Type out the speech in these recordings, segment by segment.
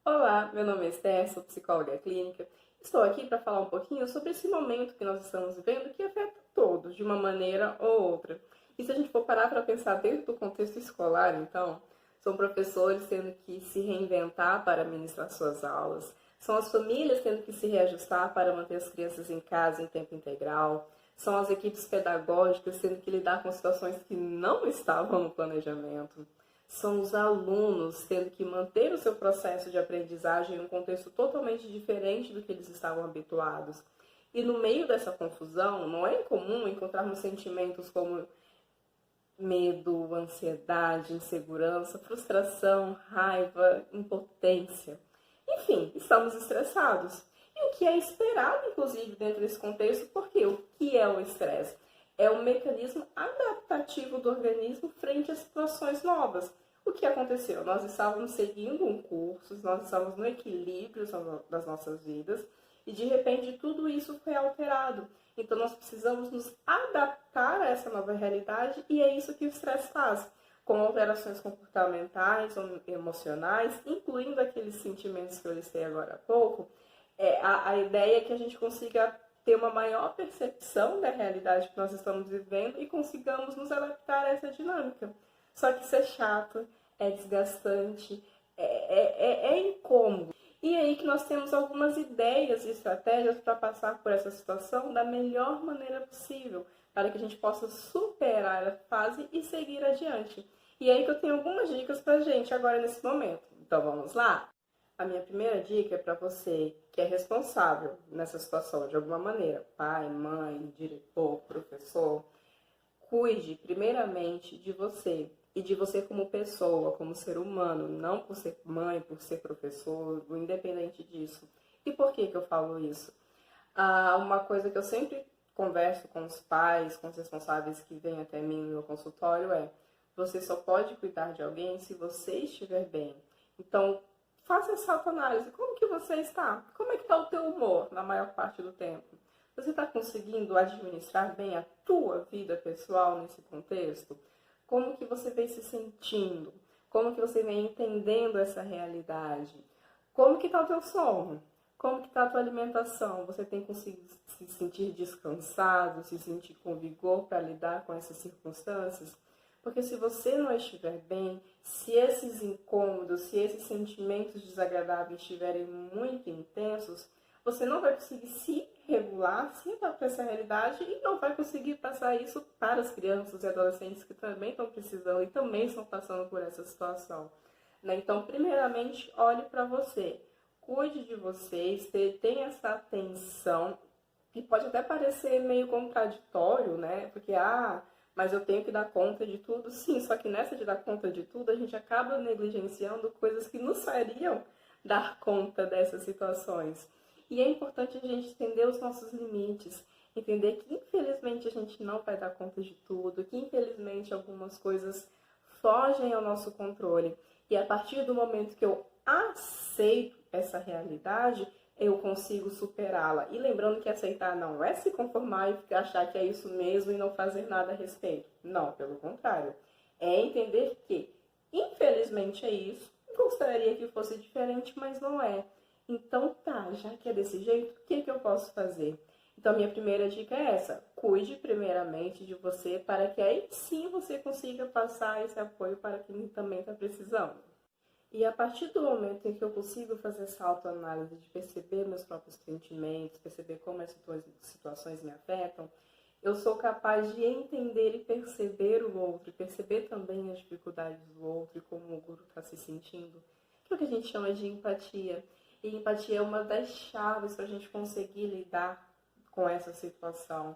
Olá, meu nome é Esther, sou psicóloga clínica. Estou aqui para falar um pouquinho sobre esse momento que nós estamos vivendo que afeta todos, de uma maneira ou outra. E se a gente for parar para pensar dentro do contexto escolar, então, são professores tendo que se reinventar para ministrar suas aulas, são as famílias tendo que se reajustar para manter as crianças em casa em tempo integral, são as equipes pedagógicas tendo que lidar com situações que não estavam no planejamento. São os alunos tendo que manter o seu processo de aprendizagem em um contexto totalmente diferente do que eles estavam habituados. E no meio dessa confusão, não é incomum encontrarmos sentimentos como medo, ansiedade, insegurança, frustração, raiva, impotência. Enfim, estamos estressados. E o que é esperado, inclusive, dentro desse contexto, porque o que é o estresse? É um mecanismo adaptativo do organismo frente a situações novas. O que aconteceu? Nós estávamos seguindo um curso, nós estávamos no equilíbrio das nossas vidas e de repente tudo isso foi alterado. Então nós precisamos nos adaptar a essa nova realidade e é isso que o estresse faz, com alterações comportamentais ou emocionais, incluindo aqueles sentimentos que eu listei agora há pouco. A ideia é que a gente consiga ter uma maior percepção da realidade que nós estamos vivendo e consigamos nos adaptar a essa dinâmica. Só que isso é chato, é desgastante, é incômodo. E aí que nós temos algumas ideias e estratégias para passar por essa situação da melhor maneira possível, para que a gente possa superar a fase e seguir adiante. E aí que eu tenho algumas dicas para a gente agora nesse momento. Então vamos lá? A minha primeira dica é para você que é responsável nessa situação de alguma maneira, pai, mãe, diretor, professor, cuide primeiramente de você e de você como pessoa, como ser humano, não por ser mãe, por ser professor, independente disso. E por que eu falo isso? Uma coisa que eu sempre converso com os pais, com os responsáveis que vêm até mim no meu consultório é: você só pode cuidar de alguém se você estiver bem. Então, faça essa autoanálise. Como que você está? Como é que está o teu humor na maior parte do tempo? Você está conseguindo administrar bem a tua vida pessoal nesse contexto? Como que você vem se sentindo? Como que você vem entendendo essa realidade? Como que está o teu sono? Como que está a tua alimentação? Você tem conseguido se sentir descansado, se sentir com vigor para lidar com essas circunstâncias? Porque se você não estiver bem, se esses incômodos, se esses sentimentos desagradáveis estiverem muito intensos, você não vai conseguir se regular, se adaptar a essa realidade e não vai conseguir passar isso para as crianças e adolescentes que também estão precisando e também estão passando por essa situação. Então, primeiramente, olhe para você, cuide de vocês, tenha essa atenção, que pode até parecer meio contraditório, né? Porque, mas eu tenho que dar conta de tudo. Sim, só que nessa de dar conta de tudo, a gente acaba negligenciando coisas que nos fariam dar conta dessas situações. E é importante a gente entender os nossos limites, entender que infelizmente a gente não vai dar conta de tudo, que infelizmente algumas coisas fogem ao nosso controle. E a partir do momento que eu aceito essa realidade, eu consigo superá-la. E lembrando que aceitar não é se conformar e achar que é isso mesmo e não fazer nada a respeito. Não, pelo contrário. É entender que, infelizmente, é isso. Gostaria que fosse diferente, mas não é. Então tá, já que é desse jeito, o que eu posso fazer? Então minha primeira dica é essa: cuide primeiramente de você para que aí sim você consiga passar esse apoio para quem também está precisando. E a partir do momento em que eu consigo fazer essa autoanálise de perceber meus próprios sentimentos, perceber como as situações me afetam, eu sou capaz de entender e perceber o outro, e perceber também as dificuldades do outro e como o outro está se sentindo, que é o que a gente chama de empatia. E empatia é uma das chaves para a gente conseguir lidar com essa situação.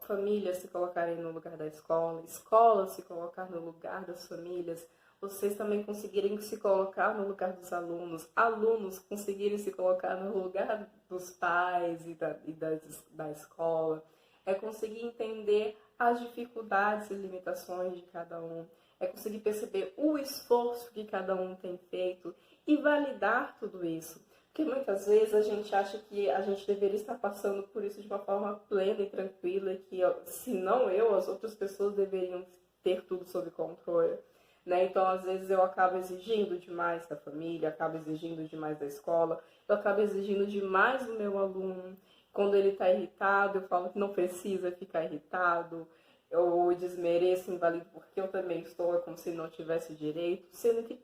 Famílias se colocarem no lugar da escola, escola se colocar no lugar das famílias, vocês também conseguirem se colocar no lugar dos alunos, alunos conseguirem se colocar no lugar dos pais da escola, é conseguir entender as dificuldades e limitações de cada um, é conseguir perceber o esforço que cada um tem feito e validar tudo isso. Porque muitas vezes a gente acha que a gente deveria estar passando por isso de uma forma plena e tranquila, que se não eu, as outras pessoas deveriam ter tudo sob controle. né? Então, às vezes, eu acabo exigindo demais da família, acabo exigindo demais da escola, eu acabo exigindo demais do meu aluno. Quando ele está irritado, eu falo que não precisa ficar irritado, eu desmereço, invalido, porque eu também estou, é como se não tivesse direito, sendo que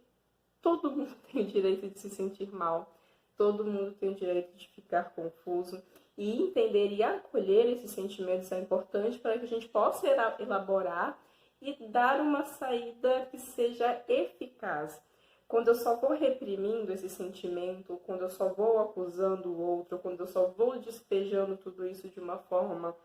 todo mundo tem o direito de se sentir mal, todo mundo tem o direito de ficar confuso, e entender e acolher esses sentimentos é importante para que a gente possa elaborar e dar uma saída que seja eficaz. Quando eu só vou reprimindo esse sentimento, quando eu só vou acusando o outro, quando eu só vou despejando tudo isso de uma forma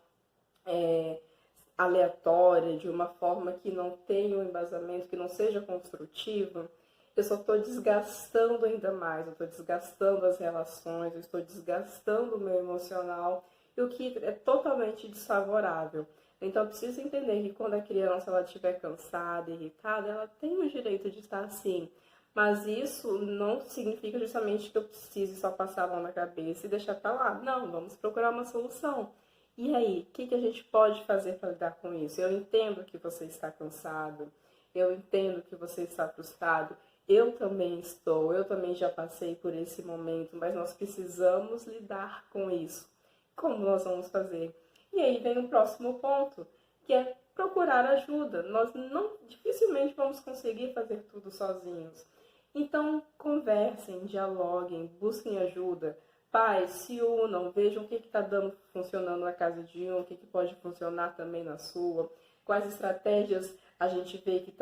aleatória, de uma forma que não tenha um embasamento, que não seja construtiva, eu só estou desgastando ainda mais, eu estou desgastando as relações, eu estou desgastando o meu emocional, e o que é totalmente desfavorável. Então, eu preciso entender que quando a criança ela estiver cansada, irritada, ela tem o direito de estar assim. Mas isso não significa justamente que eu precise só passar a mão na cabeça e deixar pra lá. Não, vamos procurar uma solução. E aí, o que a gente pode fazer para lidar com isso? Eu entendo que você está cansado, eu entendo que você está frustrado, eu também estou, eu também já passei por esse momento, mas nós precisamos lidar com isso. Como nós vamos fazer? E aí vem o próximo ponto, que é procurar ajuda. Nós não dificilmente vamos conseguir fazer tudo sozinhos. Então, conversem, dialoguem, busquem ajuda. Pais, se unam, vejam o que está funcionando na casa de um, o que pode funcionar também na sua, quais estratégias a gente vê que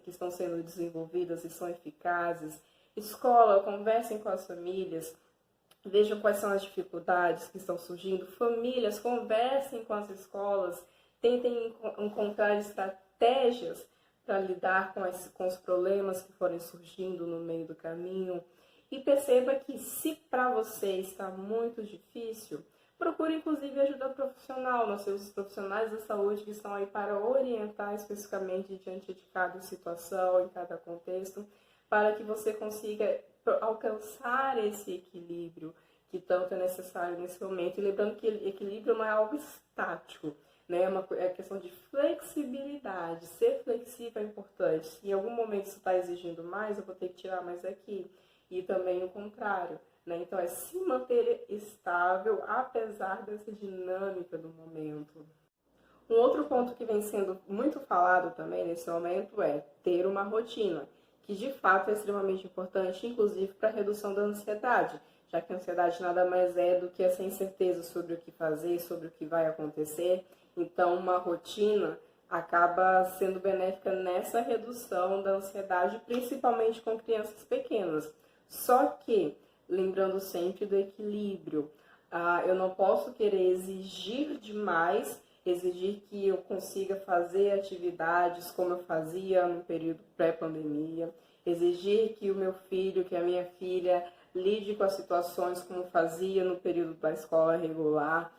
estão sendo desenvolvidas e são eficazes. Escola, conversem com as famílias, vejam quais são as dificuldades que estão surgindo. Famílias, conversem com as escolas, tentem encontrar estratégias para lidar com os problemas que forem surgindo no meio do caminho. E perceba que se para você está muito difícil, procure inclusive ajuda profissional. Nós temos os profissionais da saúde que estão aí para orientar especificamente diante de cada situação, em cada contexto, para que você consiga alcançar esse equilíbrio que tanto é necessário nesse momento. E lembrando que equilíbrio não é algo estático, né? É questão de flexibilidade. Ser flexível é importante. Se em algum momento isso está exigindo mais, eu vou ter que tirar mais aqui. E também o contrário, né? Então é se manter estável apesar dessa dinâmica do momento. Um outro ponto que vem sendo muito falado também nesse momento é ter uma rotina, que de fato é extremamente importante, inclusive para a redução da ansiedade, já que a ansiedade nada mais é do que essa incerteza sobre o que fazer, sobre o que vai acontecer. Então, uma rotina acaba sendo benéfica nessa redução da ansiedade, principalmente com crianças pequenas. Só que, lembrando sempre do equilíbrio, eu não posso querer exigir demais, exigir que eu consiga fazer atividades como eu fazia no período pré-pandemia, exigir que o meu filho, que a minha filha lide com as situações como fazia no período da escola regular,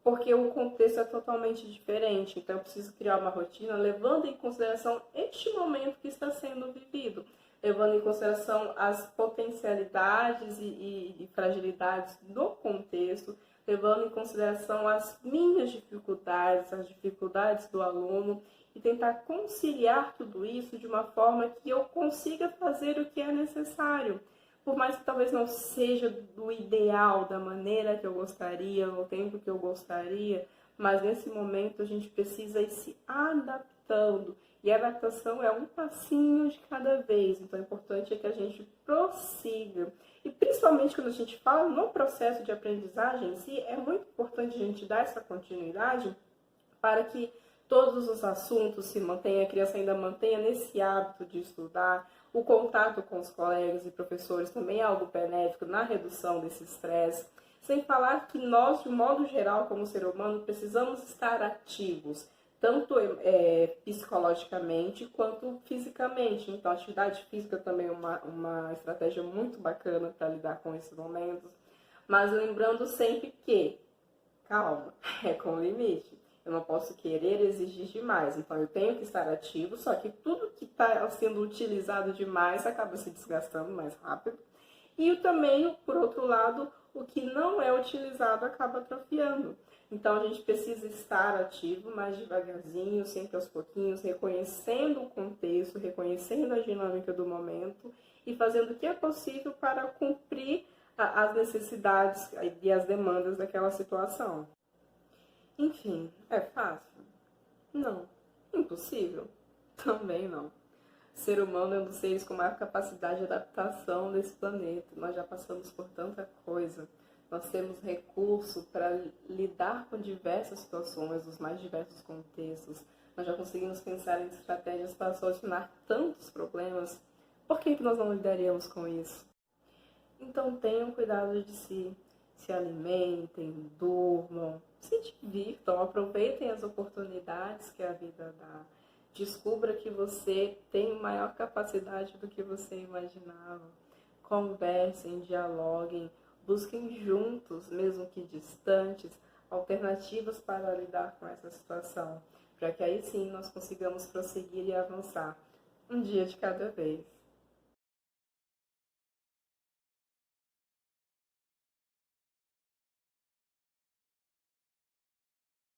porque o contexto é totalmente diferente. Então, eu preciso criar uma rotina levando em consideração este momento que está sendo vivido, levando em consideração as potencialidades e fragilidades do contexto, levando em consideração as minhas dificuldades, as dificuldades do aluno, e tentar conciliar tudo isso de uma forma que eu consiga fazer o que é necessário. Por mais que talvez não seja do ideal, da maneira que eu gostaria, no tempo que eu gostaria, mas nesse momento a gente precisa ir se adaptando. E a adaptação é um passinho de cada vez, então o importante é que a gente prossiga. E principalmente quando a gente fala no processo de aprendizagem em si, é muito importante a gente dar essa continuidade para que todos os assuntos se mantenham, a criança ainda mantenha nesse hábito de estudar. O contato com os colegas e professores também é algo benéfico na redução desse estresse. Sem falar que nós, de modo geral, como ser humano, precisamos estar ativos, tanto psicologicamente quanto fisicamente. Então, a atividade física também é uma estratégia muito bacana para lidar com esses momentos. Mas lembrando sempre que, calma, é com limite. Eu não posso querer exigir demais. Então, eu tenho que estar ativo, só que tudo que está sendo utilizado demais acaba se desgastando mais rápido. E também, por outro lado, o que não é utilizado acaba atrofiando. Então a gente precisa estar ativo, mais devagarzinho, sempre aos pouquinhos, reconhecendo o contexto, reconhecendo a dinâmica do momento e fazendo o que é possível para cumprir as necessidades e as demandas daquela situação. Enfim, é fácil? Não. Impossível? Também não. O ser humano é um dos seres com maior capacidade de adaptação desse planeta. Nós já passamos por tanta coisa. Nós temos recurso para lidar com diversas situações, os mais diversos contextos. Nós já conseguimos pensar em estratégias para solucionar tantos problemas. Por que nós não lidaríamos com isso? Então tenham cuidado de si. Se alimentem, durmam, se divirtam, aproveitem as oportunidades que a vida dá. Descubra que você tem maior capacidade do que você imaginava. Conversem, dialoguem, busquem juntos, mesmo que distantes, alternativas para lidar com essa situação, para que aí sim nós consigamos prosseguir e avançar, um dia de cada vez.